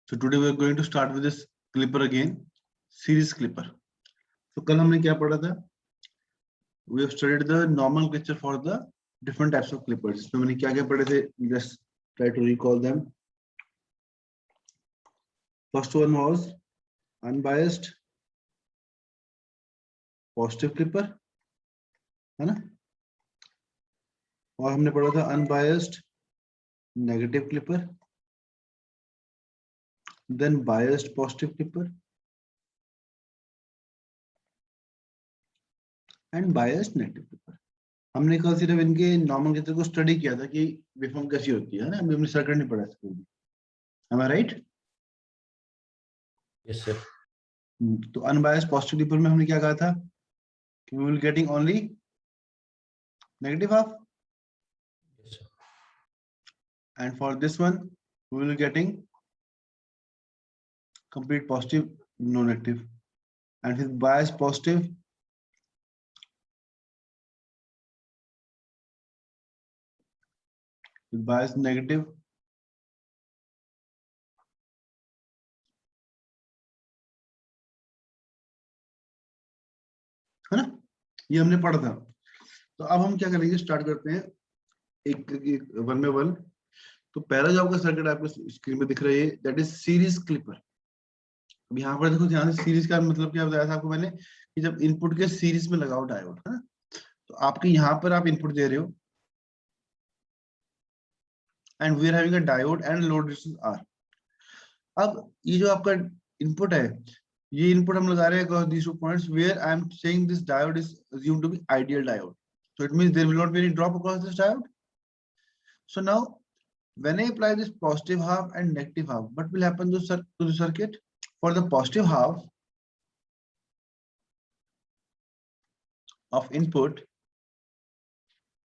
So today we are going to start with this clipper again, series clipper. So कल हमने क्या पढ़ा था? We have studied the nomenclature for the different types of clippers. इसमें मैंने क्या क्या पढ़े थे? Just try to recall them. First one was unbiased positive clipper, है ना? और हमने पढ़ा था unbiased negative clipper, then biased positive clipper, and biased negative clipper. हमने कल सिर्फ इनके नॉमेनक्लेचर को स्टडी किया था कि वेवफॉर्म कैसी होती है ना, हमने सर्किट नहीं पढ़ा स्कूल में. Am I right? Yes, sir. तो अनबायस्ड पॉजिटिव क्लिपर में हमने क्या कहा था कि we will getting only negative half, Yes, sir. and for this one we will getting complete positive, no negative, and with bias positive with bias negative है ना, ये हमने पढ़ा था. तो अब हम क्या करेंगे, स्टार्ट करते हैं एक वन बाय वन. तो पहला जो आपका सर्किट आपको स्क्रीन पे दिख रहा है दैट इज सीरीज क्लिपर. अब यहाँ पर देखो ध्यान से, सीरीज का मतलब क्या बताया था आपको मैंने कि जब इनपुट के सीरीज में लगाओ डायोड, है ना, तो आपके यहाँ पर आप इनपुट दे रहे हो and we are having a diode and load resistance R. अब ये जो आपका इनपुट है, ये इनपुट हम लगा रहे हैं across these two points where I am saying this diode is assumed to be ideal diode. So it means there will not be any drop across this diode. So now when I apply this positive half and negative half, what will happen to the circuit? For the positive half of input,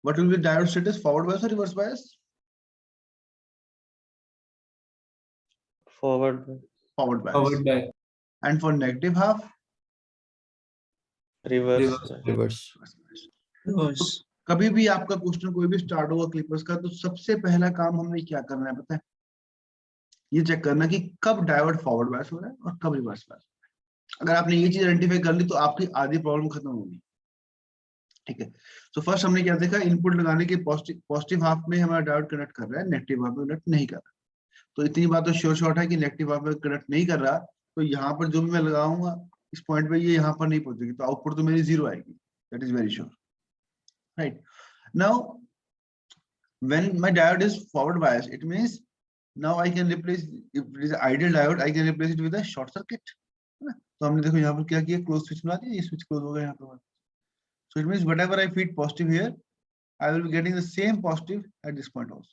what will be diode status? Forward bias or reverse bias? Forward Forward bias. Forward bias. And for negative half? reverse Reverse. तो कभी भी आपका question कोई भी start होगा Clippers का, तो सबसे पहला काम हमें क्या करना है पता है? ये चेक करना कि कब डायोड फॉरवर्ड बायस हो रहा है और कब रिवर्स बायस. अगर आपने ये चीज आइडेंटिफाई कर ली तो आपकी आधी प्रॉब्लम खत्म होगी. ठीक है. तो फर्स्ट हमने क्या देखा, इनपुट लगाने के पॉजिटिव हाफ में हमारा डायोड कनेक्ट कर रहा है, नेगेटिव हाफ में कनेक्ट नहीं कर रहा. तो इतनी बात तो श्योर शॉर्ट है कि नेगेटिव हाफ में कनेक्ट नहीं कर रहा, तो यहाँ पर जो भी मैं लगाऊंगा इस पॉइंट पे ये यहाँ पर नहीं पहुंचेगी, तो आउटपुट तो मेरी जीरो आएगी. That is very sure. Right. Now when my diode is forward bias, it means now I can replace, if it is ideal diode, I can replace it with a short circuit. तो हमने देखो यहाँ पर क्या किया, close switch बना दिया, ये स्विच क्लोज हो गया यहाँ पर. So it means whatever I feed positive here, I will be getting the same positive at this point also.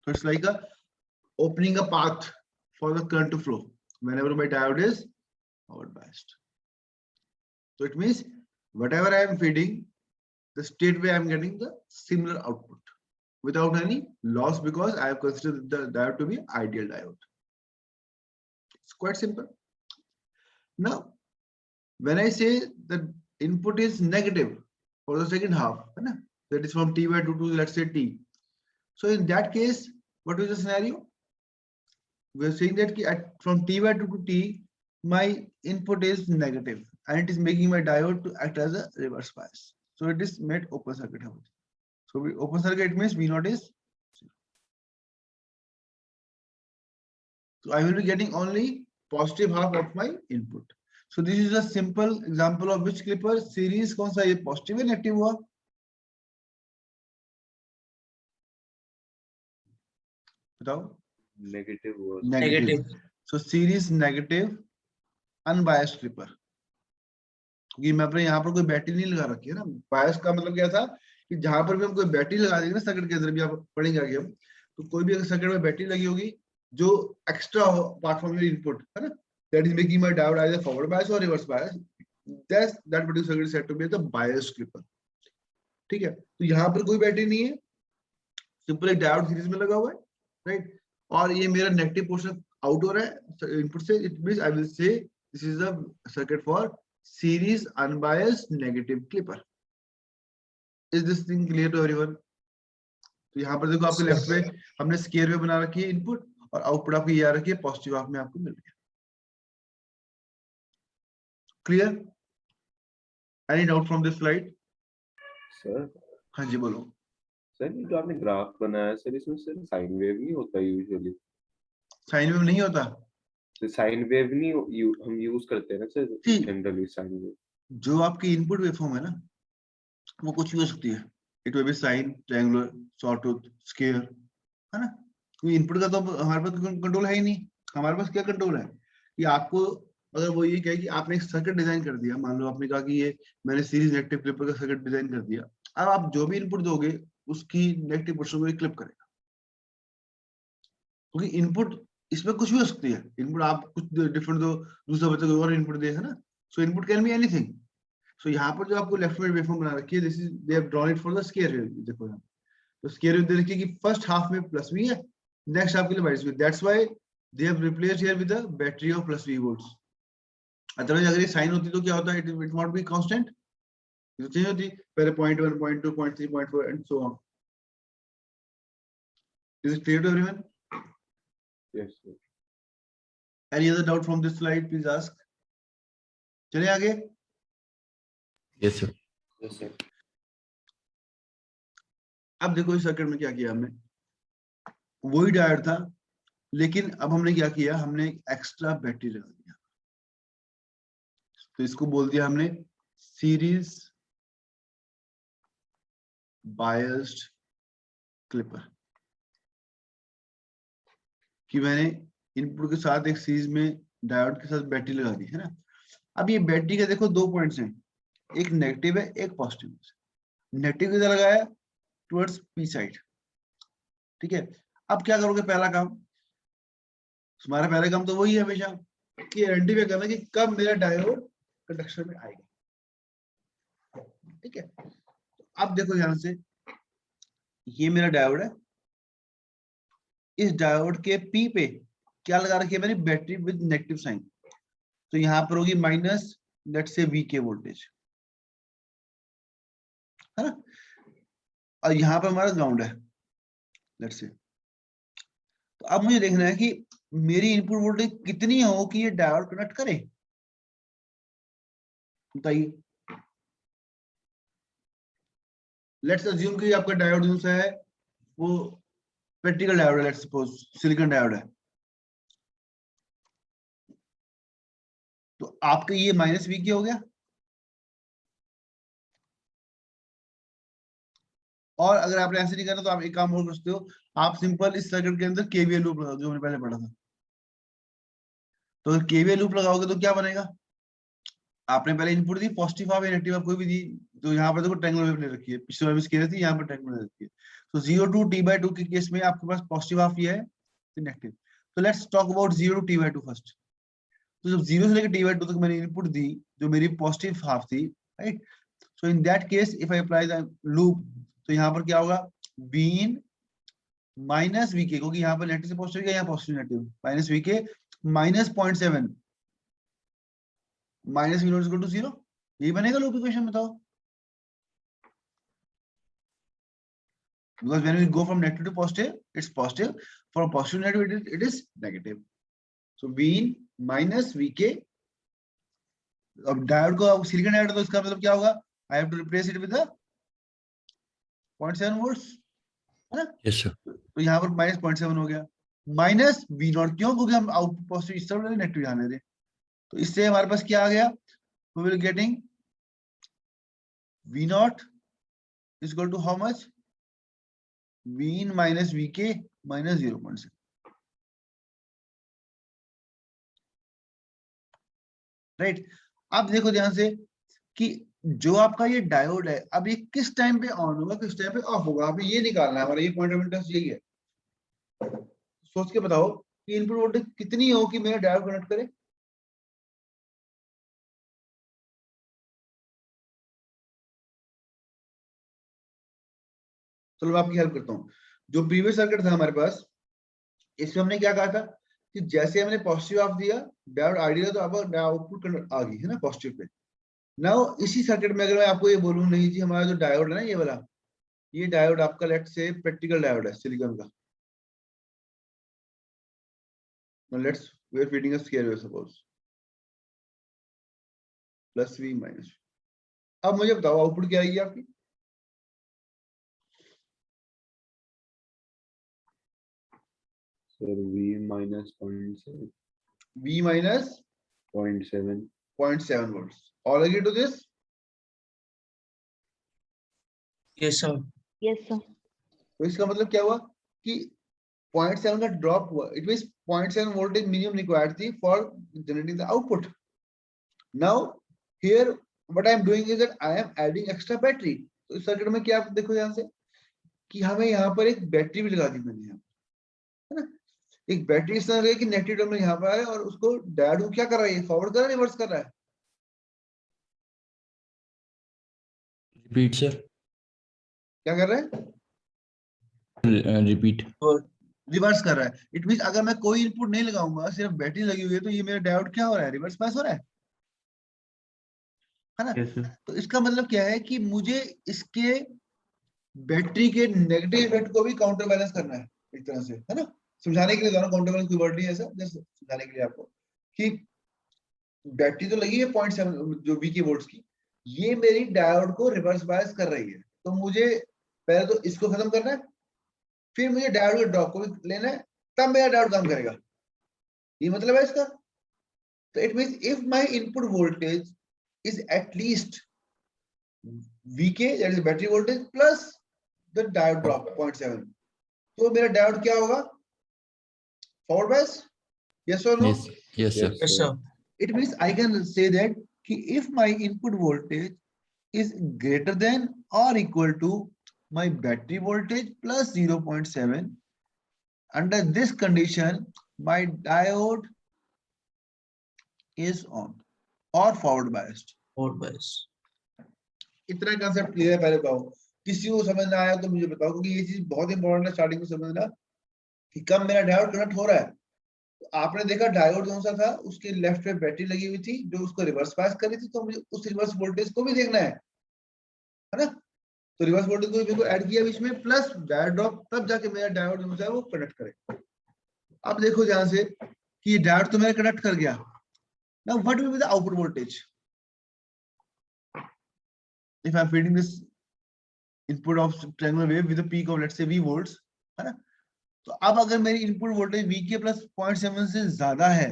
So it's like a opening a path for the current to flow whenever my diode is forward biased. So it means whatever I am feeding, the state way I am getting the similar output without any loss, because I have considered the diode to be ideal diode. It's quite simple. Now, when I say the input is negative for the second half, that is from t by 2 to let's say t. So in that case, what is the scenario? We are saying that from t by 2 to t, my input is negative and it is making my diode to act as a reverse bias. So it is made open circuit. So open circuit means V0 is 0. So I will be getting only positive half of my input. So this is a simple example of which clipper series कौन सा, ये positive या negative हुआ? बताओ. negative So series negative unbiased clipper. क्योंकि मैं अपने यहाँ पर कोई बैटरी नहीं लगा रखी है ना. बायस का मतलब क्या था कि जहां पर भी हम कोई बैटरी लगा देंगे ना सर्किट के अंदर, भी आप पढ़ेंगे आगे हम, तो कोई भी अगर सर्किट में बैटरी लगी होगी जो एक्स्ट्रा हो अपार्ट फ्रॉम योर इनपुट, है ना, that is making my diode either forward bias और reverse bias, that particular circuit is said to be the biased clipper. ठीक है. तो यहाँ पर कोई बैटरी नहीं है, सिंपल एक डायोड सीरीज में लगा हुआ है, राइट, और ये मेरा नेगेटिव पोर्शन आउट हो रहा है इनपुट से. It means I will say this is a circuit for series unbiased negative clipper. Is this thing clear to everyone? तो यहाँ पर देखो आपके लेफ्ट पे हमने स्क्वायर वेव बना रखी है इनपुट, और आउटपुट आपकी ये आ रखी है पॉजिटिव हाफ में आपको मिल गया। Clear? Any doubt from this slide? Sir हाँ जी बोलो। सर ये जो आपने ग्राफ बनाया सर, इसमें सर साइन वेव नहीं होता यूजुअली? साइन वेव नहीं होता? साइन वेव नहीं हम यूज करते हैं ना सर ठीक। Generally sine wave. जो आपकी इनपुट वेवफॉर्म है ना, वो कुछ भी हो सकती है। It will be sine, triangular, sawtooth, square, है ना। कोई इनपुट का तो हमारे पास कंट्रोल है ही नहीं। हमारे पास क्या कंट्रोल है कि आपको, अगर वो ये कहे कि आपने एक सर्किट डिजाइन कर दिया, मान लो आपने कहा कि ये मैंने सीरीज नेगेटिव क्लिपर का सर्किट डिजाइन कर दिया, अब आप जो भी इनपुट दोगे उसकी नेगेटिव पोर्शन को क्लिप करेगा, क्योंकि इनपुट इसमें कुछ भी हो सकती है। इनपुट आप कुछ डिफरेंट दो, दूसरा बच्चा कोई और इनपुट दे, है ना। So input can be anything. So यहाँ पर जो आपको लेफ्ट में वेवफॉर्म बना रखी है, this is they have drawn it for the square wave. देखो यहाँ तो स्क्वायर वेव दे रखी है कि फर्स्ट हाफ में प्लस वी है, नेक्स्ट हाफ के लिए minus V. That's why they have replaced here with the battery of plus V volts. Otherwise अगर ये साइन होती तो क्या होता है, इट वुड बी कांस्टेंट, ये चेंज होती पहले 0.1 0.2 0.3 0.4 and so on. Is it clear to everyone? Yes sir. Any other doubt from this slide please ask. चलिए आगे। Yes sir. Yes sir. अब देखो इस सर्किट में क्या किया हमने, वही डायोड था, लेकिन अब हमने क्या किया, हमने एक्स्ट्रा बैटरी लगा दिया। तो इसको बोल दिया हमने सीरीज बायस्ड क्लिपर, कि मैंने इनपुट के साथ एक सीरीज में डायोड के साथ बैटरी लगा दी, है ना। अब ये बैटरी के देखो दो पॉइंट्स हैं, एक नेगेटिव है एक पॉजिटिव है। नेगेटिव किधर लगाया, टुवर्ड्स पी साइड, ठीक है। अब क्या करोगे, पहला काम, तुम्हारा पहला काम तो वही है हमेशा कि आइडेंटिफाई करना कि कब मेरा डायोड कंडक्शन में आएगा, ठीक है। अब देखो ध्यान से, ये मेरा डायोड है, इस डायोड के पी पे क्या लगा रखी है मैंने, बैटरी विद नेगेटिव साइन। तो यहाँ पर होगी माइनस, लेट्स से वी के वोल्टेज, है ना। और यहाँ पर हमारा ग्राउंड है, लेट्स से। तो अब मुझे देखना है कि मेरी इनपुट वोल्टेज कितनी हो कि ये डायोड कनेक्ट करे, बताइए। लेट्स अज्यूम कि आपका डायोड जो है वो प्रैक्टिकल डायोड है, लेट्स सपोज सिलिकॉन डायोड है। तो आपका ये माइनस वी के हो गया, और अगर आपने ऐसे नहीं करना तो आप एक काम और कर सकते हो, आप सिंपल इस सर्किट के अंदर केवीएल लूप लगाओ, जो हमने पहले पढ़ा था। तो अगर केवीएल लूप लगाओगे तो क्या बनेगा, आपने पहले इनपुट दी पॉजिटिव हाफ या नेगेटिव हाफ कोई भी दी, तो यहाँ पर देखो ट्रायंगुलर वेव ले रखी है, पिछले वाले में स्क्वायर थी, यहाँ पर ट्रायंगुलर ले रखी है। तो 0 टू t/2 के केस में आपके पास पॉजिटिव हाफ ये है, तो नेगेटिव। तो let's talk about 0 to t/2 first. तो जब 0 से लेकर t/2 तक मैंने इनपुट दी, जो मेरी पॉजिटिव हाफ थी, right. So in that case if I apply the loop, तो यहाँ पर क्या होगा, बीन माइनस वीके, क्योंकि यहाँ पर नेगेटिव से पॉजिटिव गया, यहाँ positive negative, minus V K minus 0.7 minus V not equal to 0। यही बनेगा लूप इक्वेशन, बताओ। Because when we go from negative to positive, it's positive. From positive to negative, it is negative. So Vin minus Vk. अब diode को silicon diode, तो इसका मतलब क्या होगा, I have to replace it with the 0.7 volts, है ना। Yes sir. तो यहाँ पर माइनस 0.7 हो गया, माइनस वी नॉट, क्यों, क्योंकि हम आउटपुट पॉजिटिव इस तरफ नेगेटिव जाने दे। तो इससे हमारे पास क्या आ गया, we will getting V naught is equal to how much, Vin minus Vk minus 0.6। Right. अब देखो ध्यान से कि जो आपका ये डायोड है, अब ये किस टाइम पे ऑन होगा, किस टाइम पे ऑफ होगा, अब ये निकालना है हमारा, ये पॉइंट ऑफ इंटरेस्ट यही है। सोच के बताओ कि इनपुट वोल्टेज कितनी हो कि मेरा डायोड कनेक्ट करे। चलो मैं आपकी हेल्प करता हूँ। जो प्रीवियस सर्किट था हमारे पास, इसमें हमने क्या कहा था कि जैसे हमने पॉजिटिव ऑफ दिया, डायोड आइडियल, तो अब आउटपुट आ गई है ना पॉजिटिव पे। नाउ इसी सर्किट में अगर मैं आपको ये बोलूं, नहीं जी हमारा जो डायोड है ना, ये वाला, ये डायोड आपका लेट से प्रैक्टिकल डायोड है सिलिकॉन का, now let's we are feeding a square wave suppose plus v minus, अब मुझे बताओ आउटपुट क्या आएगी आपकी? Sir v minus 0.7 v minus 0.7 0.7 volts. All agree to this? Yes, sir. Yes, sir. तो इसका मतलब क्या हुआ कि 0.7 का ड्रॉप हुआ. It means 0.7 voltage minimum required थी for generating the output. Now here what I am doing is that I am adding extra battery. तो इस सर्किट में क्या आप देखो ध्यान से कि हमें यहाँ पर एक बैटरी भी लगा दी मैंने यहाँ, है ना? एक बैटरी इस तरह की नेगेटिव टर्मिनल यहाँ पर है और उसको डायोड को क्या कर रहा है? फॉरवर्ड कर रहा है, रिवर्स कर रहा है? रिपीट सर, क्या कर रहा है? रिपीट। रिवर्स कर रहा है. इट मींस अगर मैं कोई इनपुट नहीं लगाऊंगा, सिर्फ बैटरी लगी हुई है, तो ये मेरा डायोड क्या हो रहा है? रिवर्स पास हो रहा है ना? Yes sir. तो इसका मतलब क्या है कि मुझे इसके बैटरी के नेगेटिव इफेक्ट को भी काउंटर बैलेंस करना है एक तरह से, है ना? समझाने के लिए दोनों काउंटर बैलेंस कोई वर्ड नहीं है ऐसा, जस्ट समझाने के लिए आपको कि बैटरी तो लगी है 0.7 जो वी के वोल्ट्स की, ये मेरी डायोड को रिवर्स बायस कर रही है. तो मुझे पहले तो इसको खत्म करना है, फिर मुझे डायोड के ड्रॉप को भी लेना है, तब मेरा डायोड काम करेगा. ये मतलब है इसका. तो it means if my input voltage is at least VK, that is battery voltage plus the diode drop 0.7, तो मेरा डायोड क्या होगा? Forward bias? yes or no? Yes yes sir. Yes, sir. It means I can say that कि if my input voltage is greater than or equal to my battery voltage plus 0.7, under this condition my diode is on or forward biased. Forward bias. इतना concept clear है? पहले बताओ, किसी को समझ ना आया तो मुझे बताओ, क्योंकि ये चीज बहुत इंपॉर्टेंट है स्टार्टिंग में समझना कि कब मेरा डायोड कनेक्ट हो रहा है. तो आपने देखा डायोड कौन सा था, उसके लेफ्ट में बैटरी लगी हुई थी जो उसको रिवर्स पास कर रही थी, तो मुझे उस रिवर्स वोल्टेज को भी देखना है ना? तो रिवर्स वोल्टेज को मेरे को ऐड किया बीच में प्लस डायोड ड्रॉप, तब जाके मेरा डायोड जो है वो कनेक्ट करे. अब देखो ध्यान से कि डायोड तो मेरा कनेक्ट कर गया. Now what will be the output voltage if I'm feeding this input of triangular wave with a peak of let's say V volts, है ना? तो अब अगर मेरी इनपुट वोल्टेज V के प्लस 0.7 से ज्यादा है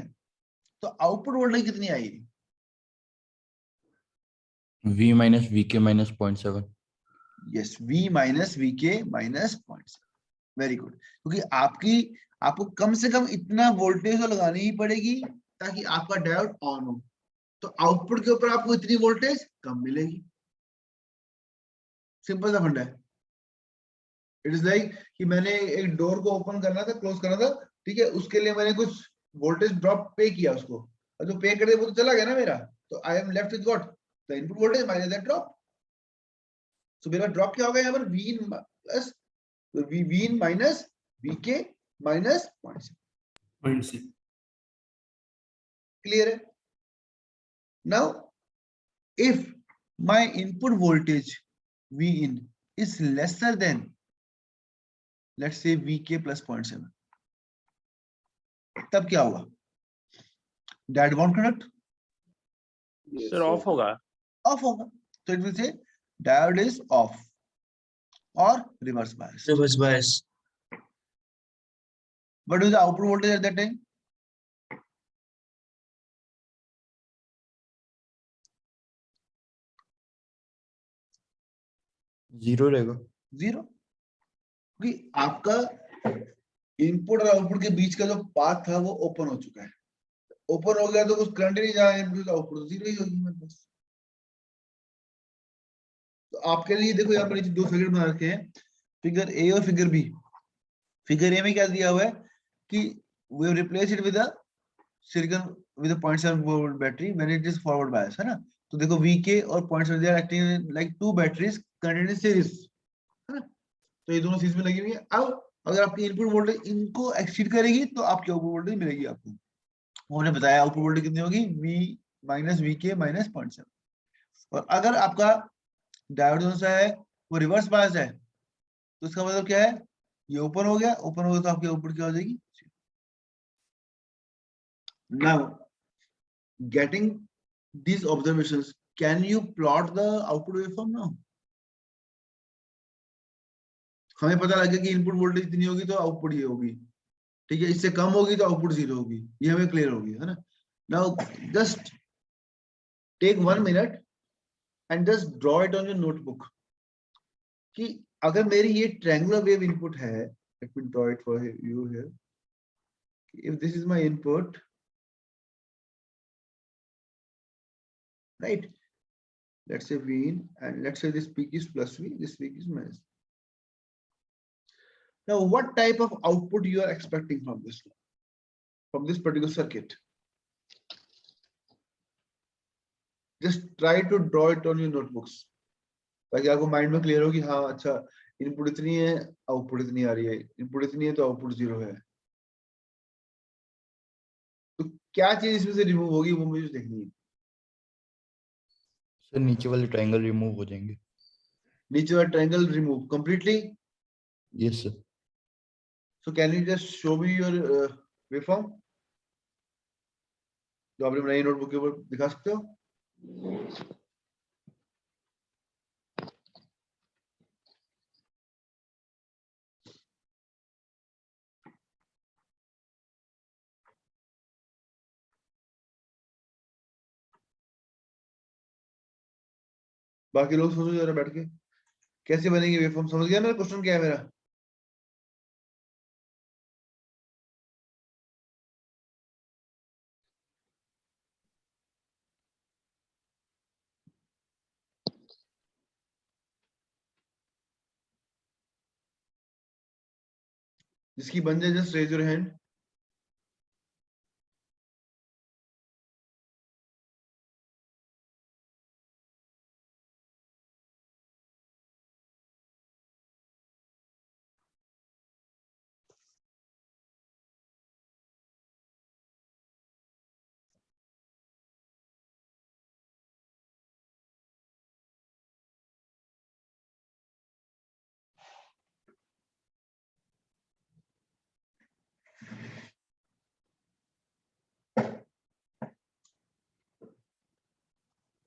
तो आउटपुट वोल्टेज कितनी आएगी? V माइनस वी के minus 0.7। Yes, V minus V के माइनस 0.7. Very good. क्योंकि आपको कम से कम इतना वोल्टेज तो लगानी ही पड़ेगी ताकि आपका डायोड ऑन हो. तो आउटपुट के ऊपर आपको इतनी वोल्टेज कम मिलेगी. सिंपल सा फंडा है. इट इज लाइक कि मैंने एक डोर को ओपन करना था, क्लोज करना था, ठीक है, उसके लिए मैंने कुछ वोल्टेज ड्रॉप पे किया उसको, और जो पे कर दिया वो तो चला गया ना मेरा. तो I am left with what? The input voltage minus that drop. So मेरा ड्रॉप क्या होगा यहाँ पर? V in plus V in minus V के माइनस 0.7. क्लियर है? Now if my input voltage V in is lesser than let's say VK plus 0.7, तब क्या होगा? Diode won't connect, sir off होगा. ऑफ होगा. तो it will say diode is off और reverse bias. Reverse bias. What is the output voltage at that time? Zero रहेगा। Zero. क्योंकि आपका इनपुट और आउटपुट के बीच का जो पाथ था वो ओपन हो चुका है. ओपन हो गया तो कुछ करंट नहीं जाएगा, तो आउटपुट जीरो ही होगी मेरे पास. तो आपके लिए देखो यहाँ पर दो फिगर बना रखे हैं, फिगर ए और फिगर बी. फिगर ए में क्या दिया हुआ है कि we have replaced it with a silicon with a 0.7 volt battery when it is forward bias, है ना? तो देखो VK और 0.7 they are acting like two batteries connected in series, है ना? तो ये दोनों सीरीज में लगी हुई है. अब अगर आपकी इनपुट वोल्टेज इनको एक्सीड करेगी तो आपकी आउटपुट वोल्टेज मिलेगी आपको. उन्होंने बताया आउटपुट वोल्टेज कितनी होगी? V minus VK minus 0.7. और अगर आपका डायोड कौन सा है? वो रिवर्स बायस है, तो इसका मतलब क्या है? ये ओपन हो गया, ओपन हो गया तो आपकी आउटपुट क्या हो जाएगी? Now, getting these observations, can you plot the output waveform now? हमें पता लगे कि इनपुट वोल्टेज इतनी होगी तो आउटपुट ये होगी, ठीक है, इससे कम होगी तो आउटपुट 0 होगी, ये हमें क्लियर होगी, है ना? Now just take 1 minute and just draw it on your notebook कि अगर मेरी ये ट्रायंगुलर वेव इनपुट है, let me draw it for you here, if this is my input, right, let's say V in, and let's say this peak is plus V, this peak is minus. Now what type of output you are expecting from this particular circuit? Just try to draw it on your notebooks ताकि आपको mind में clear हो कि हाँ अच्छा input इतनी है, output इतनी आ रही है, इनपुट इतनी है तो आउटपुट 0 है, तो क्या चीज इसमें से रिमूव होगी वो मुझे देखनी है। सर नीचे वाले ट्रायंगल रिमूव हो जाएंगे। नीचे वाला triangle remove completely? Yes sir. So can you just show me your waveform जो आपने बनाई नोटबुक के ऊपर, दिखा सकते हो? बाकी लोग सोचो जरा बैठ के कैसे बनेगी वेवफॉर्म, समझ गया मेरा क्वेश्चन क्या है मेरा? जिसकी बन जाए जस्ट रेज योर हैंड।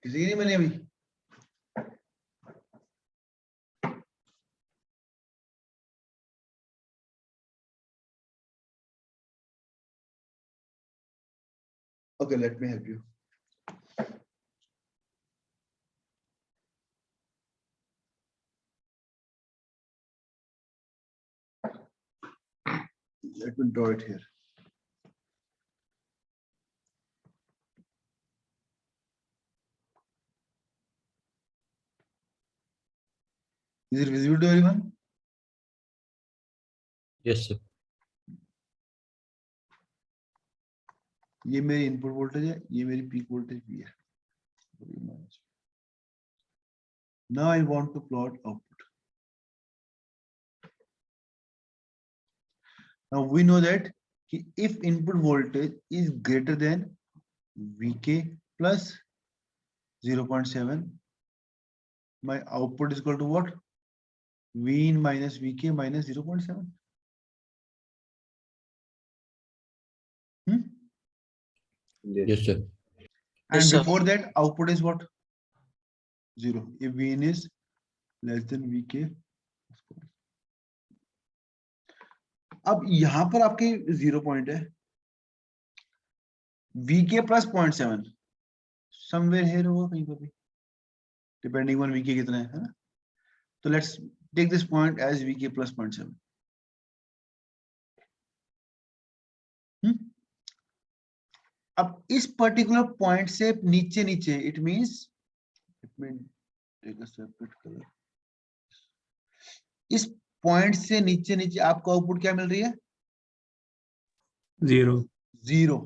किसी की नहीं बनी अभी? Okay, let me help you. Let me draw it here. Is it visible to everyone? Yes sir. ये मेरी इनपुट वोल्टेज है, ये मेरी पीक वोल्टेज भी है। Now I want to plot output. Now we know that if input voltage is greater than Vk plus 0.7, my output is equal to what? V in minus Vk minus 0.7. Yes sir. And Yes, sir. before that, output is what? 0. If V in is less than Vk. अब यहां पर आपके 0 point है, Vk plus 0.7 somewhere here होगा कहीं पर भी, depending on Vk कितना है ना? तो let's take this point as Vk plus 0.7. अब इस पर्टिकुलर पॉइंट से नीचे नीचे, it means take a separate colour, इस पॉइंट से नीचे नीचे आपको आउटपुट क्या मिल रही है? 0।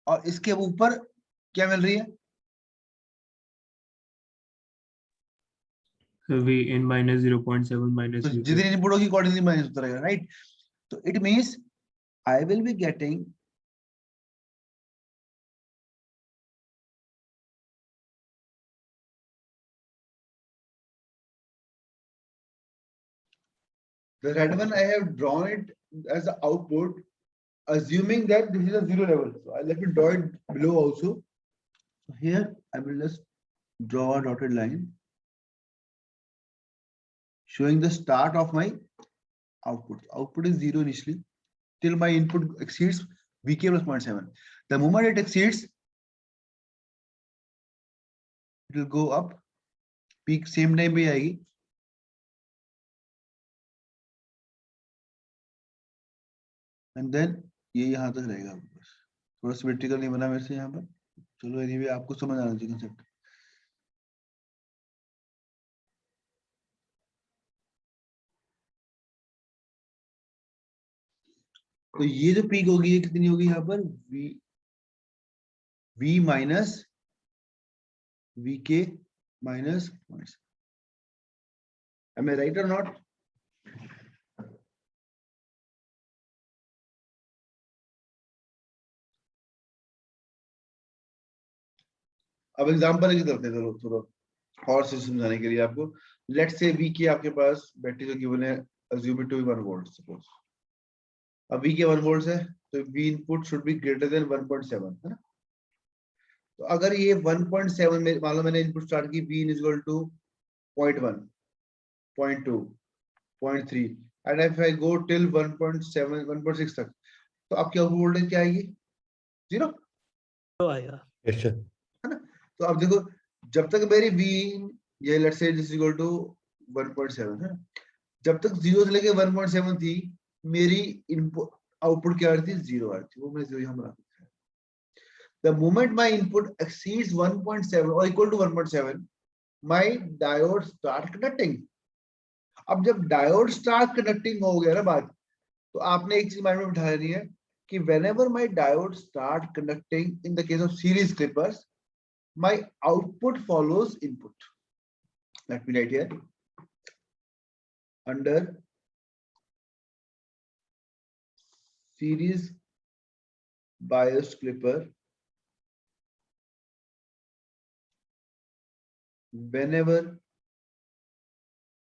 और इसके ऊपर क्या मिल रही है? V in minus 0.7 minus तो V2. जितनी इनपुट होगी अकॉर्डिंगली माइनस होता रहेगा, राइट? तो it means I will be getting the red one. I have drawn it as the output assuming that this is a zero level. So let me draw it below also. So here I will just draw a dotted line showing the start of my output. Output is 0 initially till my input exceeds Vk plus 0.7. The moment it exceeds, it will go up. Peak same time पे आएगी. And then ये यहाँ तक रहेगा बस. थोड़ा symmetrical नहीं बना मेरे से यहाँ पर. चलो anyway आपको समझ आना चाहिए concept. तो ये जो पीक होगी ये कितनी होगी यहाँ पर v minus vk minus. Am I right or not? अब एग्जांपल की करते हैं थोड़ा और से समझाने के लिए आपको. लेट्स से vk आपके पास बैटरी जो गिवन है, assume it to be 1 volt suppose. अब v के 1 वोल्ट है तो v input should be greater than 1.7 है ना. तो अगर ये 1.7 में मान लो मैंने इनपुट स्टार्ट की v is equal to 0.1 0.2 0.3 and if I go till 1.7 1.6 तक, तो आपकी आउटपुट वोल्टेज क्या आएगी? 0 तो आएगा. Yes, sir. है ना. तो अब देखो जब तक मेरी v ये let's say is equal to 1.7 है ना, जब तक 0 से लेके 1.7 थी मेरी इनपुट आउटपुट क्या आ रही थी? 0 आ रही थी. वो मैं 0 यहाँ बना सकता है. The moment my input exceeds 1.7 or equal to 1.7, my diode start conducting. अब जब डायोड स्टार्ट कंडक्टिंग हो गया ना बात, तो आपने एक चीज माइंड में बिठा लेनी है कि whenever my diode start conducting in the case of series clippers, my output follows input. Let me write here under series biased clipper, whenever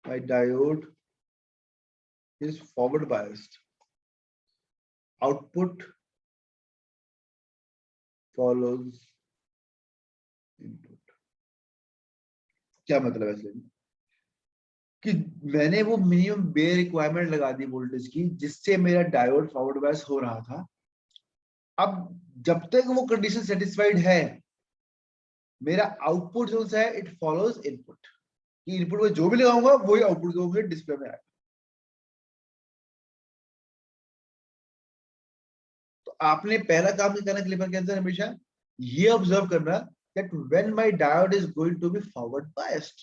my diode is forward biased, output follows input. क्या मतलब है इसलिए कि मैंने वो minimum बे requirement लगा दी voltage की जिससे मेरा डायोड फॉरवर्ड बायस हो रहा था. अब जब तक वो कंडीशन सेटिस्फाइड है, मेरा आउटपुट जो है इट फॉलोज इनपुट. कि इनपुट में जो भी लगाऊंगा वही आउटपुट जो मुझे डिस्प्ले में आएगा. तो आपने पहला काम क्या करना क्लिपर के अंदर हमेशा ये ऑब्जर्व करना that when my diode is going to be forward biased,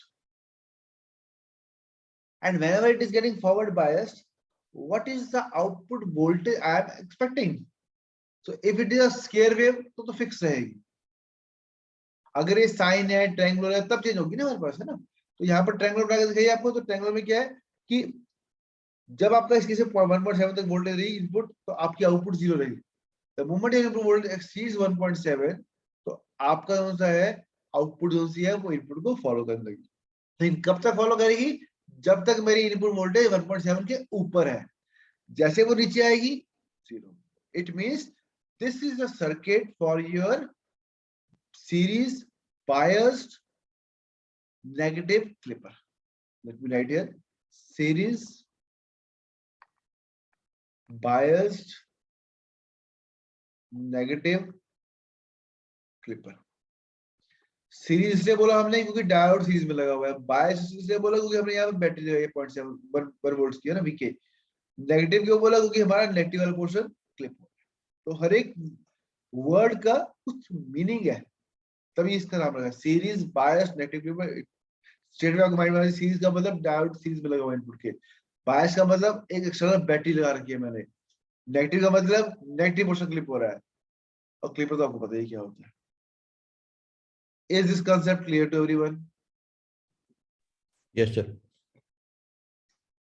and whenever it is getting forward biased, what is the output voltage I am expecting? So if it is a square wave तो fix रहेगी. अगर ये sign है triangular है तब change होगी ना हमारे पास, है ना. तो यहाँ पर ट्रायंगुलर बना के दिखाइए आपको. तो ट्रायंगुलर में क्या है कि जब आपका इसके से 1.7 तक वोल्टेज रही इनपुट, तो आपकी आउटपुट 0 रहेगी. The moment input voltage exceeds 1.7, तो आपका कौन सा है आउटपुट जो सी है वो इनपुट को फॉलो करने लगेगी. लेकिन कब तक फॉलो करेगी? जब तक मेरी इनपुट वोल्टेज 1.7 के ऊपर है. जैसे वो नीचे आएगी 0. It means this is the circuit for your series biased negative clipper. Let me write here series biased negative clipper. Series इसलिए बोला हमने क्योंकि डायोड सीरीज में लगा हुआ है. बायस इसलिए बोला क्योंकि हमने यहाँ पे बैटरी लगाई है 0.7 वोल्ट्स की है ना वीके. नेगेटिव क्यों बोला? क्योंकि हमारा नेगेटिव वाला पोर्शन क्लिप हो. तो हर एक वर्ड का कुछ मीनिंग है, तभी इसका नाम रखा series biased negative clipper. State में माइंड में सीरीज का मतलब डायोड सीरीज में लगा हुआ इनपुट के. बायस का मतलब एक एक्सटर्नल बैटरी लगा रखी है मैंने. नेगेटिव का मतलब नेगेटिव पोर्शन क्लिप हो रहा है. और क्लिपर तो आपको पता ही क्या होता है. Is this concept clear to everyone? Yes, sir.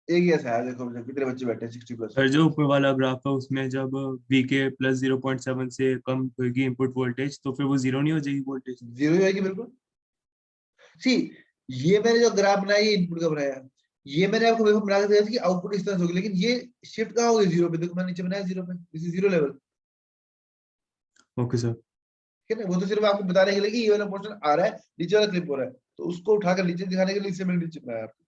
एक ही ऐसा है. देखो कितने बच्चे बैठे हैं 60+. सर जो ऊपर वाला ग्राफ है उसमें जब VK प्लस 0.7 से कम होगी इनपुट वोल्टेज तो फिर वो 0 नहीं हो जाएगी वोल्टेज? 0 ही होगी बिल्कुल. सी ये मैंने जो ग्राफ बनाया ये इनपुट का बनाया. ये मैंने आपको वेव बना के दिया था कि आउटपुट इस तरह से होगी, लेकिन ये शिफ्ट कहाँ होगी 0 पे, देखो मैंने नीचे बनाया 0 पे, this is 0 level. Okay sir. ठीक है ना, वो तो सिर्फ आपको बताने के लिए कि ये वाला पोर्शन आ रहा है, नीचे वाला क्लिप हो रहा है, तो उसको उठाकर नीचे दिखाने के लिए इसे मैंने नीचे बनाया आपको।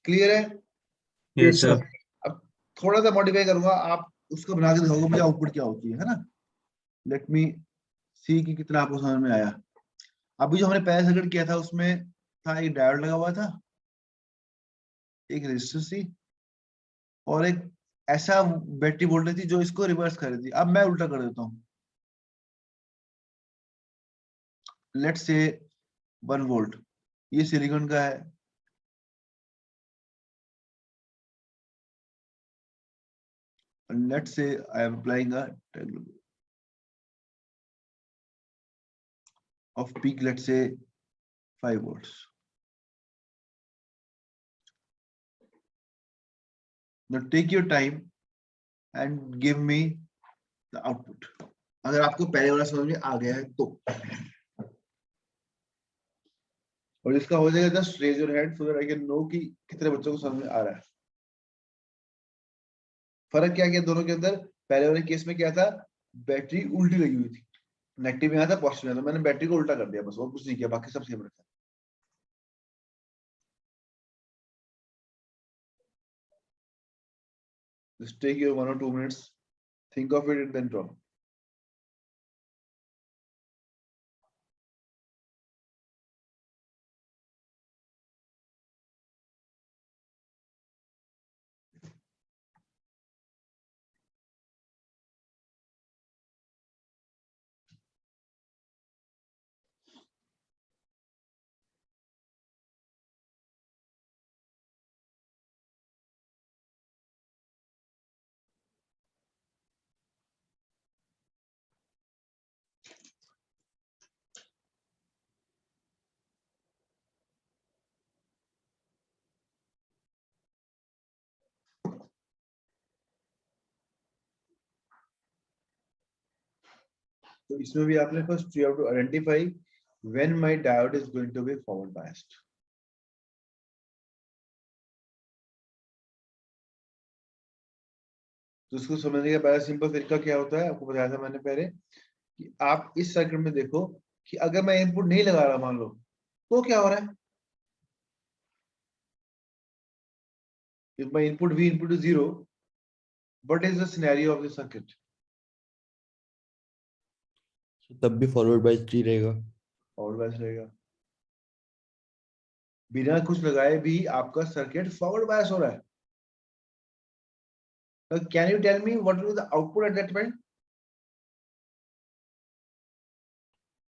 क्लियर है? Yes sir. अब थोड़ा सा मॉडिफाई करूंगा, आप उसको बना के दिखाओगे मुझे आउटपुट क्या होती है ना। लेट मी सी कि कितना आपको समझ में आया। अभी जो हमने पहले सर्किट किया था उसमें था एक डायोड लगा हुआ था, एक रेजिस्टर थी, और एक ऐसा बैटरी वोल्टेज थी जो इसको रिवर्स कर रही थी। अब मैं उल्टा कर देता हूँ, लेट्स से 1 वोल्ट, ये सिलिकॉन का है, let's say I am applying a of peak, let's say 5 volts. Now take your time and give me the output. अगर आपको पहले वाला समझ में आ गया है तो, और इसका हो जाएगा just raise your hand so that I can know कि कितने बच्चों को समझ में आ रहा है। फर्क क्या किया दोनों के अंदर? पहले वाले केस में क्या था, बैटरी उल्टी लगी हुई थी, नेगेटिव यहाँ था पॉजिटिव यहाँ था, मैंने बैटरी को उल्टा कर दिया बस, और कुछ नहीं किया, बाकी सब सेम रखा। Just take your 1 or 2 minutes, think of it and then draw. तो इसमें भी आपने first you have to identify when my diode is going to be forward biased. तो इसको समझने का पहला सिंपल तरीका क्या होता है, आपको बताया था मैंने पहले कि आप इस सर्किट में देखो कि अगर मैं इनपुट नहीं लगा रहा मान लो, तो क्या हो रहा है? If my input V input is 0, what is the scenario of the circuit? तब भी फॉरवर्ड बायस 3 रहेगा। फॉरवर्ड बायस रहेगा, बिना कुछ लगाए भी आपका सर्किट फॉरवर्ड बायस हो रहा है। Now, can you tell me what will be the output at that point?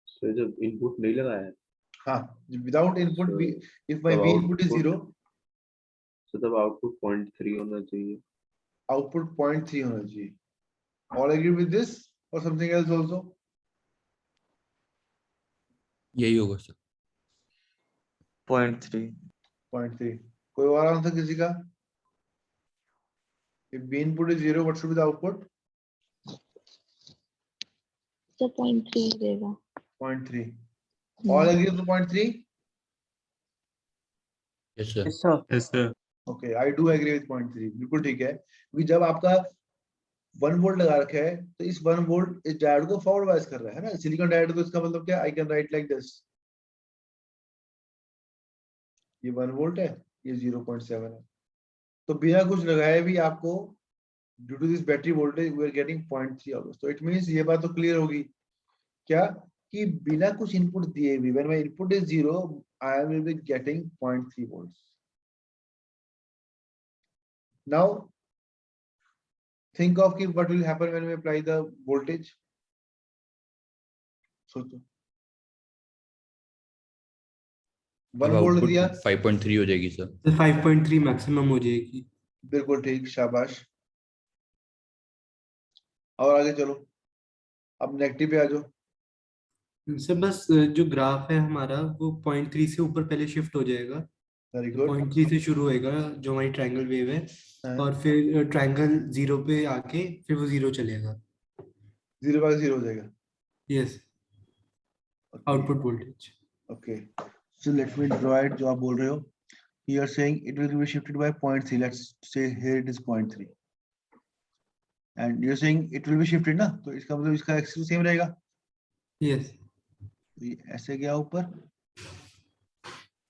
So जब इनपुट नहीं लगाया है, हाँ, without input, So, if my V input is 0, तो तब आउटपुट 0.3 होना चाहिए। output 0.3 होना चाहिए। All agree with this or something else also? यही होगा सर। 0.3. 0.3. कोई और आंसर किसी का? If B input is 0, what should be the output? So 0.3 देगा. 0.3. All agree with 0.3? Yes sir. Yes, sir. Yes sir. Okay, I do agree with 0.3. बिल्कुल ठीक है, क्योंकि जब आपका 1 वोल्ट लगा रखा है तो इस 1 वोल्ट इस डायोड को फॉरवर्ड बायस कर रहा है ना, सिलिकॉन डायोड। तो इसका मतलब क्या, I can write like this, ये 1 वोल्ट है, ये 0.7 है, तो बिना कुछ लगाए भी आपको due to this battery voltage we are getting 0.3 almost. तो इट मींस ये बात तो क्लियर होगी क्या, कि बिना कुछ इनपुट दिए भी when my input is 0 I will be getting 0.3 volts. Now think of कि what will happen when we apply the voltage. सोचो, 1 वोल्ट दिया, 5.3 हो जाएगी सर। 5.3 मैक्सिमम हो जाएगी। बिल्कुल ठीक, शाबाश। और आगे चलो, अब नेगेटिव पे आ जाओ। सर बस जो ग्राफ है हमारा वो 0.3 से ऊपर पहले शिफ्ट हो जाएगा। Very good. 0.3 से शुरू होएगा जो हमारी ट्रायंगल वेव है, हाँ। और फिर ट्रायंगल 0 पे आके फिर वो 0 चलेगा। 0 हो जाएगा। Yes, output voltage. Okay, So let me draw it जो आप बोल रहे हो. You are saying it will be shifted by 0.3. Let's say here it is 0.3. And you're saying it will be shifted ना, तो इसका मतलब इसका एक्सिस सेम रहेगा. Yes. तो ये ऐसे गया ऊपर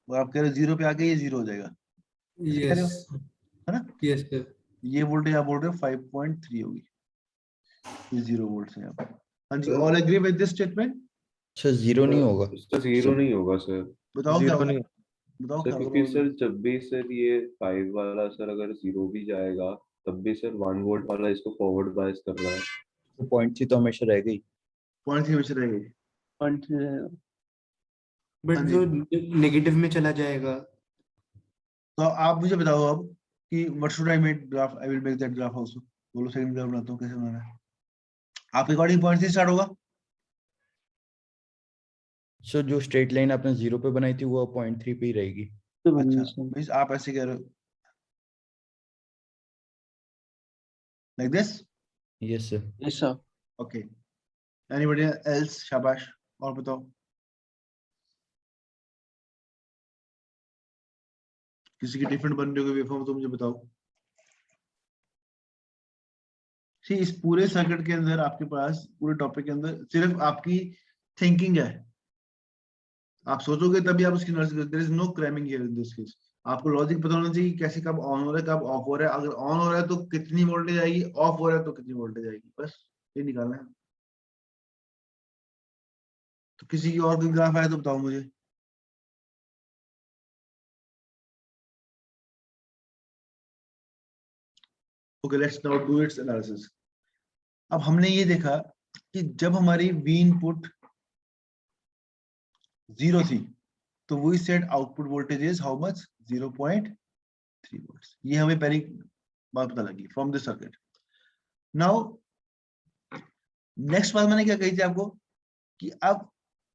और आप कह रहे हो 0 पे आके ये 0 हो जाएगा. ऐसे कह रहे हो, Yes. है ना? Yes, sir. ये वोल्टेज आप बोल रहे हो 5.3 होगी. ये 0 वोल्ट से यहाँ पर. हाँ जी, all agree with this statement? Sir zero नहीं होगा. इसका जीरो नहीं होगा सर. बताओ क्या Zero होगा? नहीं. बताओ सर क्या क्योंकि होगा? सर जब भी सर ये 5 वाला सर अगर 0 भी जाएगा तब भी सर 1 वोल्ट वाला इसको फॉरवर्ड बायस कर रहा है. तो 0.3 तो हमेशा रहेगा ही. 0.3 में रहेगी. But हाँ जी. जो नेगेटिव में चला जाएगा. तो आप मुझे बताओ अब कि what should I make graph? I will make that graph also. बोलो सेकंड ग्राफ बनाता हूँ, कैसे बनाना है? आपके अकॉर्डिंग 0.3 स्टार्ट होगा. सर जो स्ट्रेट लाइन आपने 0 पे बनाई थी वो 0.3 पे ही रहेगी. अच्छा, मींस आप ऐसे कह रहे हो like this? Yes sir. Yes, sir. Okay. Anybody else? शाबाश. और बताओ. किसी की डिफरेंट बन रही होगी वेवफॉर्म तो मुझे बताओ. See, इस पूरे सर्किट के अंदर आपके पास पूरे टॉपिक के अंदर सिर्फ आपकी थिंकिंग है. आप सोचोगे तभी आप उसकी एनालिसिस करोगे. There is no cramming here in this case. आपको लॉजिक पता होना चाहिए कि कैसे कब ऑन हो रहा है, कब ऑफ हो रहा है. अगर ऑन हो रहा है तो कितनी वोल्टेज आएगी, ऑफ हो रहा है तो कितनी वोल्टेज आएगी. बस ये निकालना है. तो किसी की और कोई ग्राफ आया तो बताओ मुझे. Okay, let's now do it's analysis. अब हमने ये देखा कि जब हमारी वी इनपुट 0 थी तो we set output voltage is how much, 0.3 volts. ये हमें पहली बात पता लगी from this circuit. Now next बात मैंने क्या कही थी आपको कि अब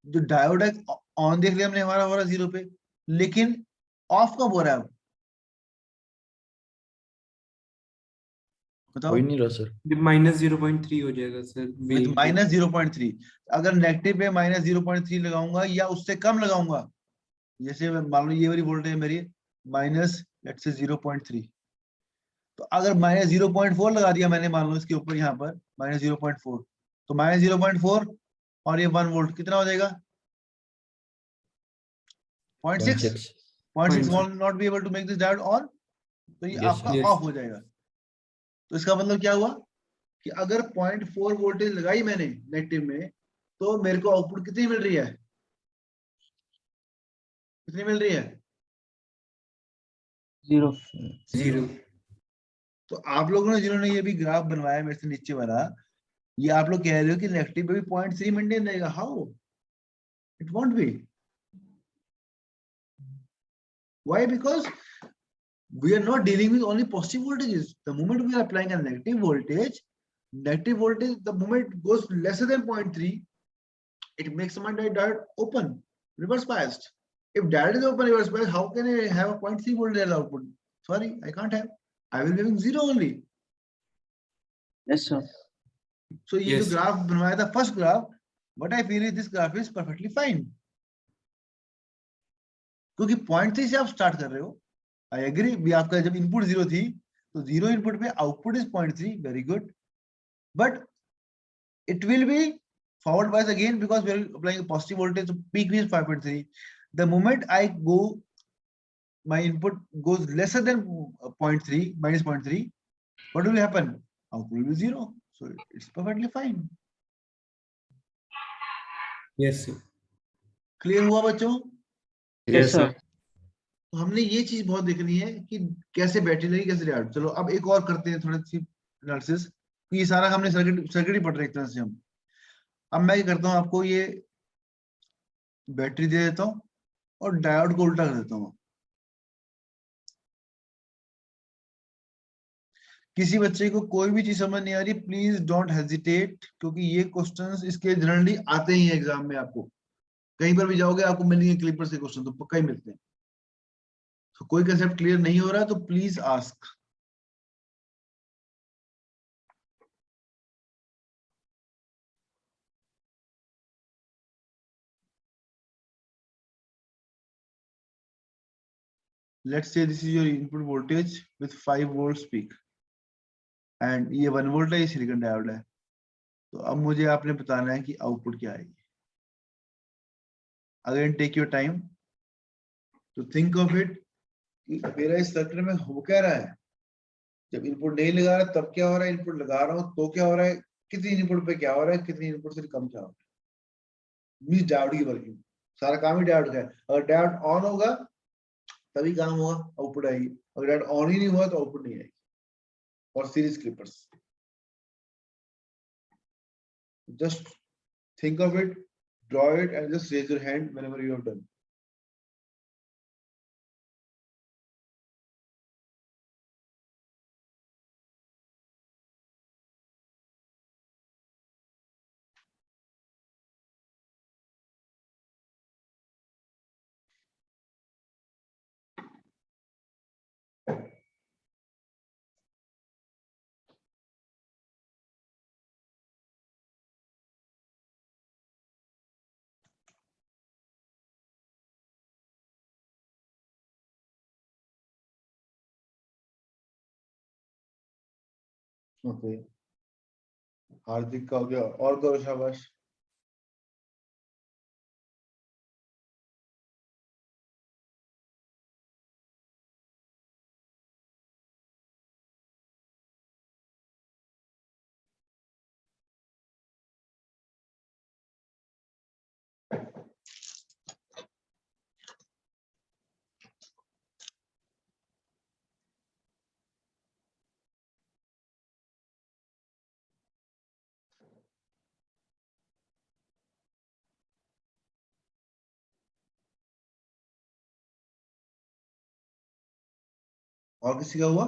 जो डायोड है ऑन देख लिया हमने, हमारा हो रहा 0 पे, लेकिन ऑफ कब हो रहा है? अब बताओ. हो ही नहीं रहा सर. माइनस 0.3 हो जाएगा सर. With minus 0.3. अगर नेगेटिव पे माइनस 0.3 लगाऊंगा या उससे कम लगाऊंगा, जैसे मान लो ये वाली वोल्टेज मेरी माइनस लेट्स से 0.3, तो अगर माइनस 0.4 लगा दिया मैंने, मान लो इसके ऊपर यहाँ पर माइनस 0.4, तो माइनस 0.4 और ये 1 वोल्ट कितना हो जाएगा? 0.6. 0.6 will not be able to make this diode on, तो ये Yes, आपका yes. ऑफ हो जाएगा. तो इसका मतलब क्या हुआ कि अगर 0.4 वोल्टेज लगाई मैंने नेगेटिव में, तो मेरे को आउटपुट कितनी मिल रही है? कितनी मिल रही है? 0. तो आप लोगों ने जिन्होंने ये भी ग्राफ बनवाया मेरे से नीचे वाला, ये आप लोग कह रहे हो कि नेगेटिव पे भी 0.3 मेंटेन रहेगा. How? It won't be. Why? Because we are not dealing with only positive voltages. The moment we are applying a negative voltage, the moment it goes lesser than 0.3, it makes my diode open, reverse biased. If diode is open reverse biased, how can I have a 0.3 voltage output? Sorry, I can't have. I will be having 0 only. Yes, sir. So ये जो Yes. Graph बनवाया था first graph, what I feel is this graph is perfectly fine. क्योंकि 0.3 से आप start कर रहे हो. आई एग्री भी, आपका जब इनपुट 0 थी तो 0 इनपुट पे output is 0.3, very good. But it will B forward bias again because we are applying a positive voltage, so peak is 5.3. The moment I go, my input goes lesser than 0.3, minus 0.3, what will happen? Output will be 0. So it's perfectly fine. Yes, sir. Clear हुआ बच्चों? Yes, sir. तो हमने ये चीज बहुत देखनी है कि कैसे बैटरी लगी, कैसे रिएक्ट. चलो अब एक और करते हैं थोड़ी सी एनालिसिस. ये सारा हमने सर्किट ही पढ़ रहे एक तरह से हम. अब मैं क्या करता हूँ, आपको ये बैटरी दे देता हूँ और डायोड को उल्टा कर देता हूँ. किसी बच्चे को कोई भी चीज समझ नहीं आ रही, प्लीज डोंट हेजिटेट, क्योंकि ये क्वेश्चंस इसके जनरली आते ही हैं एग्जाम में. आपको कहीं पर भी जाओगे आपको मिलेंगे क्लिपर्स के क्वेश्चन, तो पक्का ही मिलते हैं. तो कोई कंसेप्ट क्लियर नहीं हो रहा तो please ask. let's say this is your input voltage with 5 volts peak and ये 1 volt है, ये सिलिकॉन डायोड है। तो अब मुझे आपने बताना है कि आउटपुट क्या आएगी। Again take your time to think of it कि मेरा इस सर्किट में हो क्या रहा है। जब इनपुट नहीं लगा रहा तब क्या हो रहा है, इनपुट लगा रहा हूँ तो क्या हो रहा है, कितनी इनपुट पे क्या हो रहा है, कितनी इनपुट से कम क्या हो रहा है। मींस डायोड की वर्किंग, सारा काम ही डायोड का है। अगर डायोड ऑन होगा तभी काम होगा, आउटपुट आएगी। अगर डायोड ऑन ही नहीं हुआ तो आउटपुट नहीं आएगी। और series Clippers, just think of it, draw it and just raise your hand whenever you have done. Okay. हार्दिक का हो गया, और करो शाबाश। और किसी का हुआ?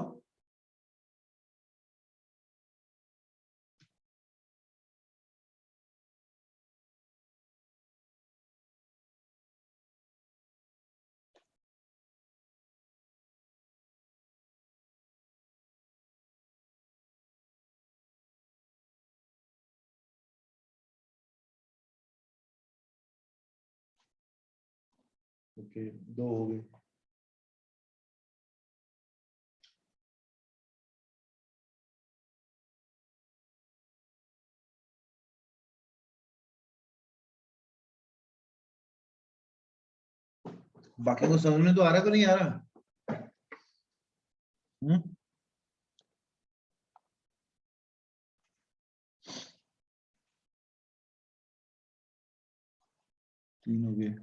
ओके, दो हो गए। बाकी को समझ में तो आ रहा है, तो नहीं आ रहा? हम्म, 3 हो गए।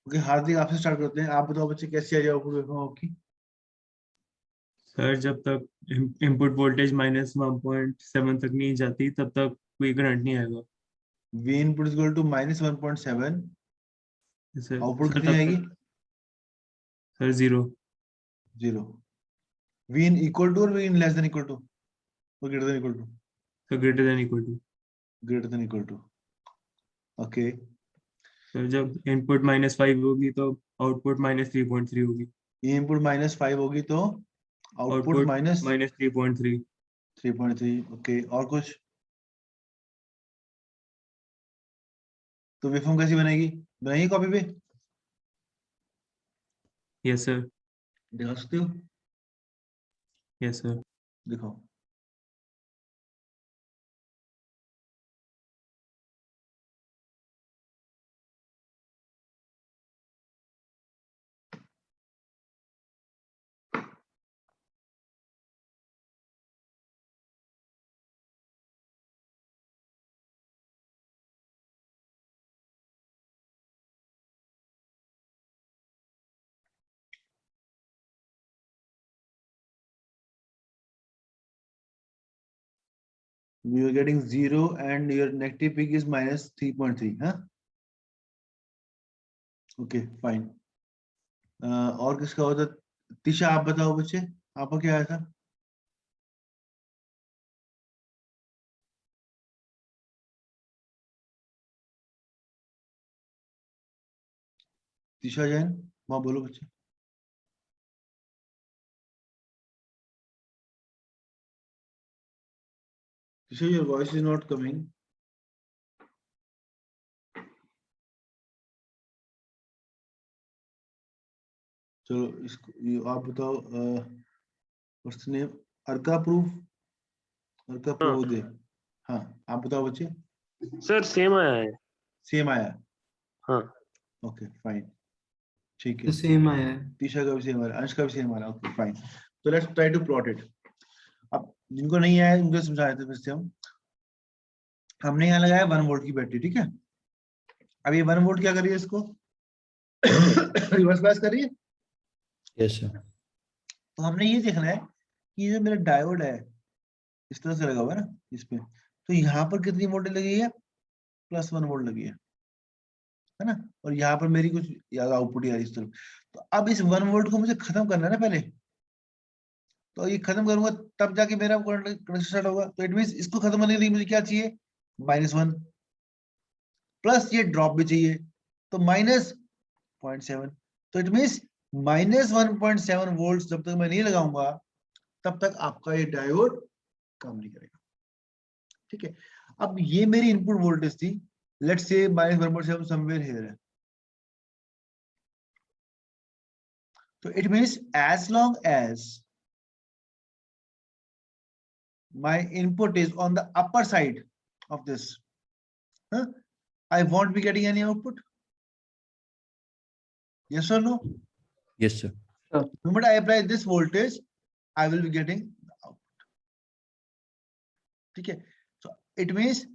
ओके, हार्दिक आपसे स्टार्ट करते हैं। आप बताओ बच्चे, कैसी आ जाओ आपकी? सर जब तक इनपुट वोल्टेज -1.7 तक नहीं जाती तब तक कोई करंट नहीं आएगा। V input is equal to -1.7, sir output sir कितनी तब आएगी? तक sir 0। 0। V in equal to और V in less than equal to or greater than equal to? Sir greater than equal to. Greater than equal to. Okay. Sir जब input -5 होगी तो output -3.3 होगी। ये इनपुट -5 होगी तो आउटपुट आउटपुट -3.3। -3.3। ओके, और कुछ? तो वेवफॉर्म कैसी बनेगी? बनाइए कॉपी पे, यस सर। दिखा सकते हो? Yes sir. दिखाओ। You are getting 0 and your negative peak is -3.3, huh? Okay, fine. और किसका होता? तिशा आप बताओ बच्चे, आपका क्या आया था? तिशा जैन, वहाँ बोलो बच्चे। So your voice is not coming. चलो इसको आप बताओ, व्हाट्स नेम? अर्का प्रूफ, अर्का प्रोदे। हाँ आप बताओ बच्चे। सर सेम आया है। सेम आया? हाँ। ओके फाइन, ठीक तो है। सेम आया है। तीसरा का भी सेम आ रहा है, अंश का भी सेम आ रहा है। ओके फाइन, तो let's try to plot it. अब जिनको नहीं आया उनको समझाए थे फिर से हमने यहाँ लगाया 1 वोल्ट की बैटरी, ठीक है। अब ये 1 वोल्ट क्या करिए, इसको रिवर्स बायस करिए। Yes sir. तो हमने ये देखना है कि ये जो मेरा डायोड है इस तरह से लगा हुआ है ना इस पे, तो यहाँ पर कितनी वोल्टेज लगी है? +1 वोल्ट लगी है ना। और यहाँ पर मेरी कुछ आउटपुट आ रही है इस तरफ। तो अब इस 1 वोल्ट को मुझे खत्म करना है ना पहले, तो ये खत्म करूंगा तब जाके मेरा कनेक्शन स्टार्ट होगा। तो इट मींस इसको खत्म करने के लिए मुझे क्या चाहिए? -1 प्लस ये ड्रॉप भी चाहिए, तो -0.7। तो इट मींस -1.7 वोल्ट जब तक मैं नहीं लगाऊंगा तब तक आपका ये डायोड काम नहीं करेगा, ठीक है। अब ये मेरी इनपुट वोल्टेज थी, लेट्स से -1.7 समवेयर हियर है। तो it means as long as my input is on the upper side of this, I won't be getting any output. Yes or no? Yes sir. The moment I apply this voltage, I will be getting the output. Okay. So it means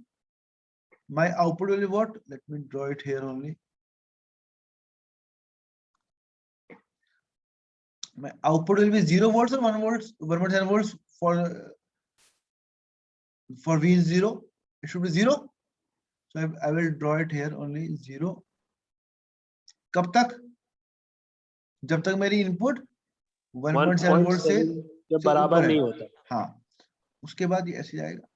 my output will be what? Let me draw it here only. My output will be 0 volts or 1 volts, 1.7 volts for V is 0. It should be 0. So I will draw it here only 0. कब तक? जब तक मेरी input 1.7 volt से जब बराबर नहीं होता। हाँ, उसके बाद ये ऐसे जाएगा।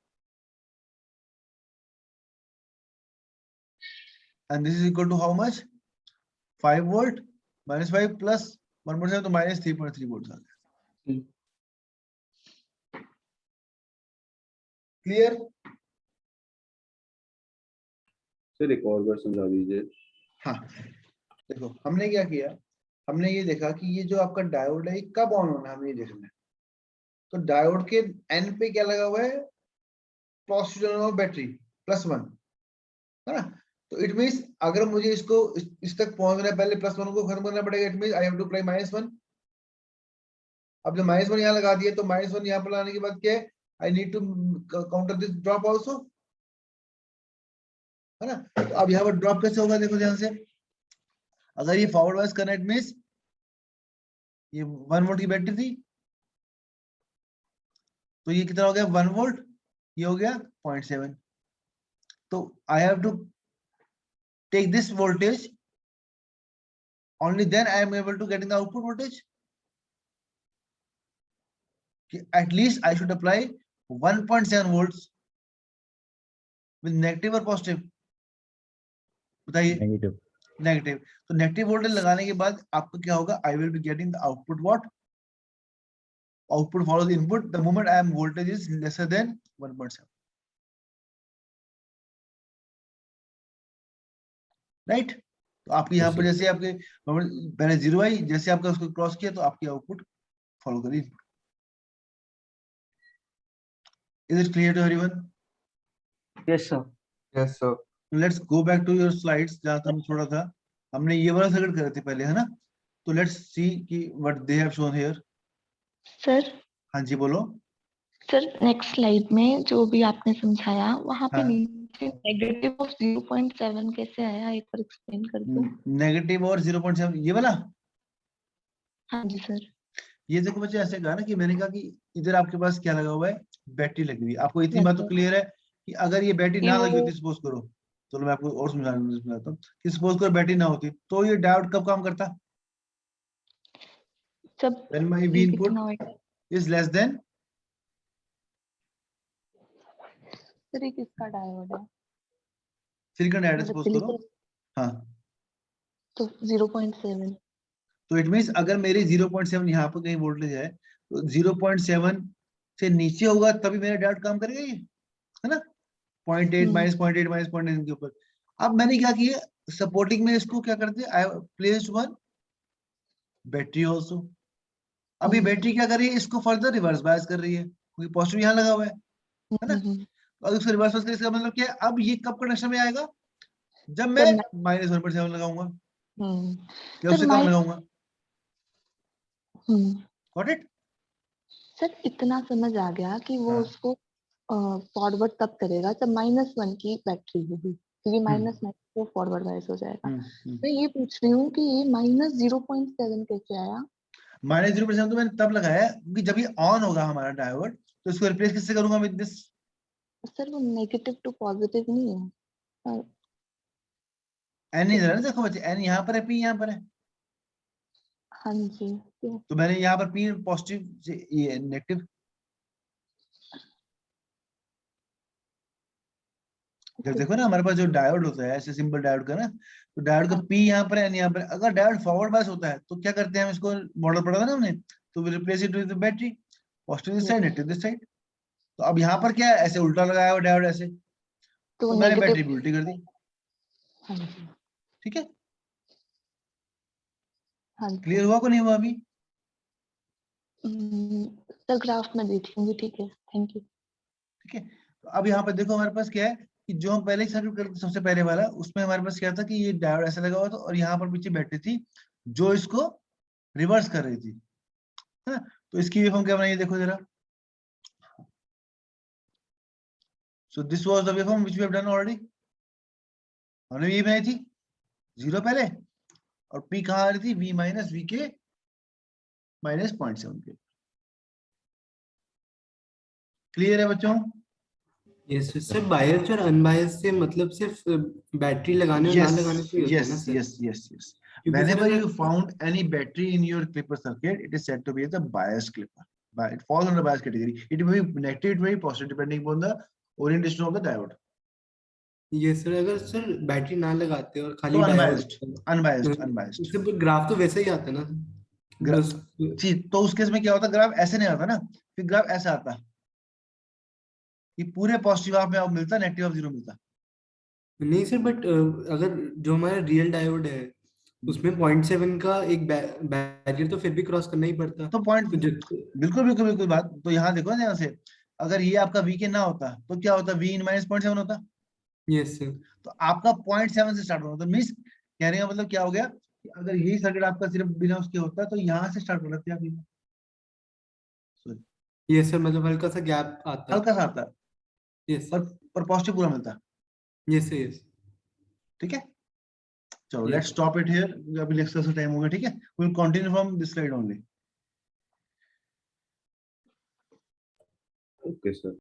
And this is equal to how much? 5 volt -5 plus 1.7 तो -3.3 volts आ गया। क्लियर? सर एक और बार समझा दीजिए। हाँ देखो, हमने क्या किया, हमने ये देखा कि ये जो आपका डायोड है ये कब ऑन होना है, हमें ये देखना है। तो डायोड के एन पे क्या लगा हुआ है? पॉजिटिव बैटरी +1, है ना। तो इट मींस अगर मुझे इसको इस तक पहुंचना है, पहले +1 को खत्म करना पड़ेगा। It means I have to apply -1। अब जब -1 यहाँ लगा दिए तो -1 यहाँ पर लाने के बाद क्या है? I need to counter this drop also, है ना। तो अब यहाँ पर ड्रॉप कैसे होगा? देखो ध्यान से, अगर ये फॉरवर्ड वाइज कनेक्ट मींस ये 1 वोल्ट की बैटरी थी, तो ये कितना हो गया? 1 वोल्ट, ये हो गया 0.7। तो I have to take this voltage, only then I am able to get in the output voltage. At least I should apply 1.7 volts with negative or positive? बताइए। Negative. नेगेटिव। तो नेगेटिव वोल्टेज लगाने के बाद आपको क्या होगा? I will be getting the output what? Output follows the input the moment I am voltage is lesser than 1.7. Right? तो आपके यहाँ पर जैसे आपके पहले 0 आई, जैसे आपका उसको क्रॉस किया तो आपकी आउटपुट फॉलो करी। Is it clear to everyone? Yes, sir. Yes, sir. Let's go back to your slides जहाँ तक हम छोड़ा था। हमने ये वाला सर्किट करे थे पहले, है ना। तो let's see कि what they have shown here. Sir हाँ जी बोलो। सर नेक्स्ट स्लाइड में जो भी आपने समझाया वहाँ पे हाँ। नीचे नेगेटिव ऑफ 0.7 कैसे आया, एक बार एक्सप्लेन कर दो। नेगेटिव और 0.7 ये वाला। हाँ जी सर। ये देखो बच्चे, ऐसे कहा ना कि मैंने कहा कि इधर आपके पास क्या लगा हुआ है? बैटरी लगी हुई है। आपको इतनी बात तो क्लियर है कि अगर ये बैटरी ना लगी होती, सपोज करो, चलो मैं आपको और समझाता हूँ कि सपोज करो बैटरी ना होती तो ये डायोड कब काम करता? जब When my V input is less than, sir ये किसका डायोड है? सिलिकॉन डायोड मतलब सपोज करो। हाँ, तो 0.7। तो इट मींस अगर मेरी 0.7 यहाँ पर कहीं वोल्टेज है तो 0.7 से नीचे होगा तभी मेरा डायोड काम करेगा ये। है ना, 0.8 माइनस 0.8 माइनस 0.9 के ऊपर। अब मैंने क्या किया, सपोर्टिंग में इसको क्या करते हैं, आई प्लेस्ड वन बैटरी ऑल्सो। अभी बैटरी क्या कर रही है, इसको फर्दर रिवर्स बायस कर रही है, क्योंकि पॉजिटिव यहाँ लगा हुआ है ना। और उसको रिवर्स बायस करने का मतलब क्या है, अब ये कब कंडीशन में आएगा, जब मैं -1.7 लगाऊंगा या उससे कम लगाऊंगा। Got it? सर इतना समझ आ गया कि वो उसको फॉरवर्ड तब करेगा जब -1 की बैटरी होगी, क्योंकि -1 वो फॉरवर्ड वाइज हो जाएगा। मैं ये पूछ रही हूँ कि ये -0.7 कैसे आया? -0.7 तो मैंने तब लगाया क्योंकि जब ये ऑन होगा हमारा डायोड, तो इसको रिप्लेस किससे करूंगा, विद दिस। सर वो नेगेटिव टू पॉजिटिव नहीं है। एन इधर है ना, देखो बच्चे, एन यहाँ पर है, पी यहाँ पर है, हाँ जी। तो मैंने यहाँ पर पी पॉजिटिव से ये नेगेटिव। जब देखो ना हमारे पास जो डायोड होता है, ऐसे सिंपल डायोड का ना, तो डायोड का पी यहाँ पर है, एन यहाँ पर है। अगर डायोड फॉरवर्ड बायस होता है तो क्या करते हैं हम, इसको मॉडल पढ़ा था ना हमने, तो we replace it with battery, positive this side negative this side. तो अब यहाँ पर क्या है, ऐसे उल्टा लगाया हुआ डायोड ऐसे, तो मैंने बैटरी भी उल्टी कर दी। हाँ जी। ठीक है, हाँ क्लियर हुआ को नहीं हुआ अभी? सर ग्राफ में देख लूंगी, ठीक है, थैंक यू। ठीक है, तो अब यहाँ पर देखो हमारे पास क्या है कि जो हम पहले सर्किट करते सबसे पहले वाला, उसमें हमारे पास क्या था कि ये डायोड ऐसा लगा हुआ था और यहाँ पर पीछे बैटरी थी जो इसको रिवर्स कर रही थी, है ना। तो इसकी वेवफॉर्म क्या बनाई देखो जरा। So this was the waveform which we have done already. हमने ये बनाई थी 0 पहले, और पी कहाँ आ रही थी, v माइनस वी के माइनस 0.7 के। क्लियर है बच्चों? यस सर, बायस और अनबायस से मतलब सिर्फ बैटरी लगाने और ना लगाने से ही होता है ना सर? yes. क्योंकि Whenever sir you found any battery in your clipper circuit, it is said to be the bias clipper. It falls under bias category. It may be negative, it may be positive, depending upon the orientation of the diode. ये sir, अगर sir battery ना लगाते और खाली तो diode, unbiased. सिर्फ graph तो वैसा ही आता है ना बस। जी, तो उस केस में क्या होता, ग्राफ ऐसे नहीं आता ना, फिर ग्राफ ऐसा आता कि पूरे पॉजिटिव हाफ में अब मिलता, नेगेटिव हाफ 0 मिलता। नहीं सर, बट अगर जो हमारा रियल डायोड है उसमें 0.7 का एक बैरियर तो फिर भी क्रॉस करना ही पड़ता। तो पॉइंट बिल्कुल बात। तो यहाँ देखो ना, यहाँ से अगर ये आपका वी के ना होता तो क्या होता, वी इन माइनस 0.7 होता। Yes sir. तो आपका 0.7 से स्टार्ट होना, तो मीन्स कहने का मतलब क्या हो गया कि अगर यही सर्किट आपका सिर्फ बिना उसके होता तो यहाँ से स्टार्ट होना था आप। यस सर, मतलब हल्का सा गैप आता। हल्का सा आता, यस पर पॉजिटिव पूरा मिलता। Yes yes. ठीक है, चलो Yes. Let's stop it here, अभी लेक्चर का टाइम हो गया। ठीक है, we will continue from this slide only. Okay sir.